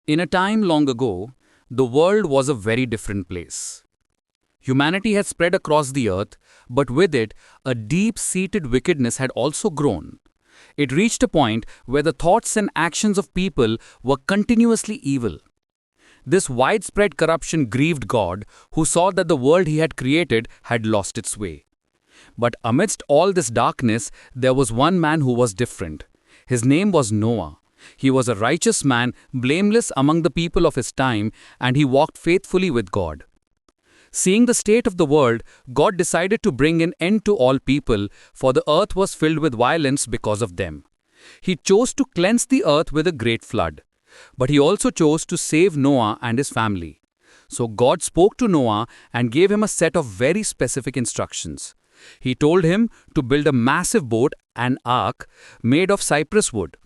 In a time long ago, the world was a very different place. Humanity had spread across the earth, but with it, a deep-seated wickedness had also grown. It reached a point where the thoughts and actions of people were continuously evil. This widespread corruption grieved God, who saw that the world he had created had lost its way. But amidst all this darkness, there was one man who was different. His name was Noah. He was a righteous man, blameless among the people of his time, and he walked faithfully with God. Seeing the state of the world, God decided to bring an end to all people, for the earth was filled with violence because of them. He chose to cleanse the earth with a great flood. But he also chose to save Noah and his family. So God spoke to Noah and gave him a set of very specific instructions. He told him to build a massive boat, an ark, made of cypress wood.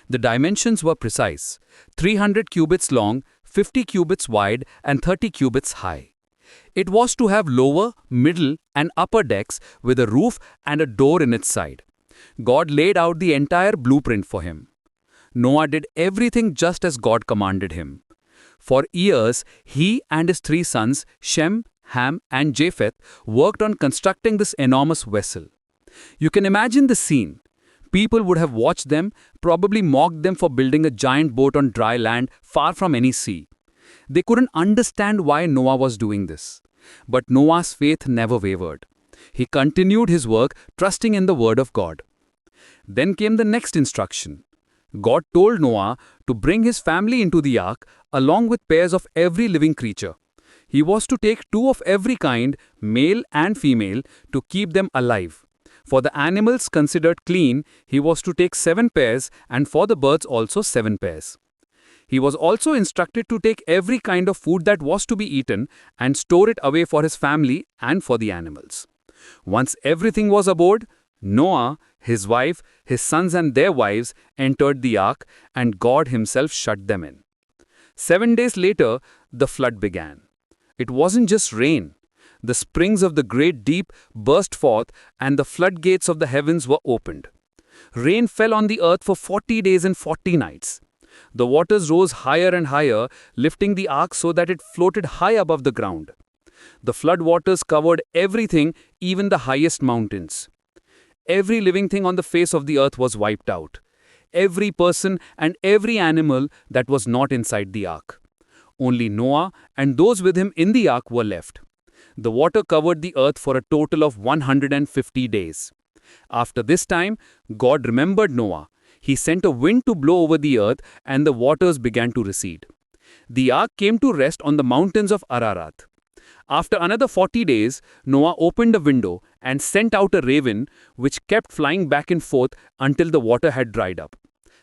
The dimensions were precise: 300 cubits long, 50 cubits wide, and 30 cubits high. It was to have lower, middle, and upper decks with a roof and a door in its side. God laid out the entire blueprint for him. Noah did everything just as God commanded him. For years, he and his three sons, Shem, Ham, and Japheth, worked on constructing this enormous vessel. You can imagine the scene. People would have watched them, probably mocked them for building a giant boat on dry land far from any sea. They couldn't understand why Noah was doing this. But Noah's faith never wavered. He continued his work, trusting in the word of God. Then came the next instruction. God told Noah to bring his family into the ark, along with pairs of every living creature. He was to take 2 of every kind, male and female, to keep them alive. For the animals considered clean, he was to take 7 pairs, and for the birds also 7 pairs. He was also instructed to take every kind of food that was to be eaten and store it away for his family and for the animals. Once everything was aboard, Noah, his wife, his sons and their wives entered the ark, and God himself shut them in. 7 days later, the flood began. It wasn't just rain. The springs of the great deep burst forth, and the floodgates of the heavens were opened. Rain fell on the earth for 40 days and 40 nights. The waters rose higher and higher, lifting the ark so that it floated high above the ground. The flood waters covered everything, even the highest mountains. Every living thing on the face of the earth was wiped out. Every person and every animal that was not inside the ark. Only Noah and those with him in the ark were left. The water covered the earth for a total of 150 days. After this time, God remembered Noah. He sent a wind to blow over the earth, and the waters began to recede. The ark came to rest on the mountains of Ararat. After another 40 days, Noah opened a window and sent out a raven, which kept flying back and forth until the water had dried up.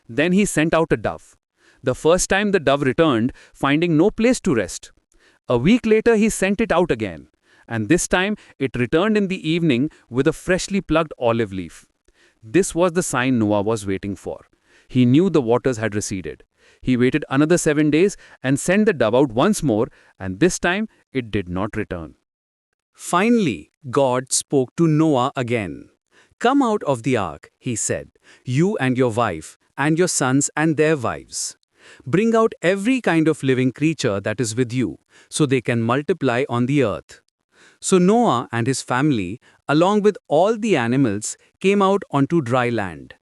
Then he sent out a dove. The first time the dove returned, finding no place to rest. A week later he sent it out again, and this time it returned in the evening with a freshly plucked olive leaf. This was the sign Noah was waiting for. He knew the waters had receded. He waited another 7 days and sent the dove out once more, and this time it did not return. Finally, God spoke to Noah again. "Come out of the ark," he said, "you and your wife, and your sons and their wives. Bring out every kind of living creature that is with you, so they can multiply on the earth." So Noah and his family, along with all the animals, came out onto dry land.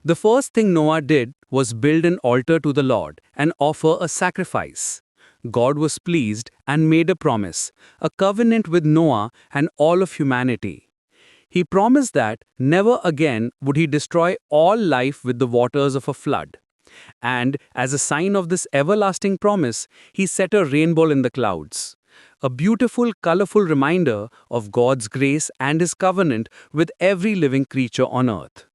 The first thing Noah did was build an altar to the Lord and offer a sacrifice. God was pleased and made a promise, a covenant with Noah and all of humanity. He promised that never again would he destroy all life with the waters of a flood. And as a sign of this everlasting promise, he set a rainbow in the clouds. A beautiful, colorful reminder of God's grace and his covenant with every living creature on earth.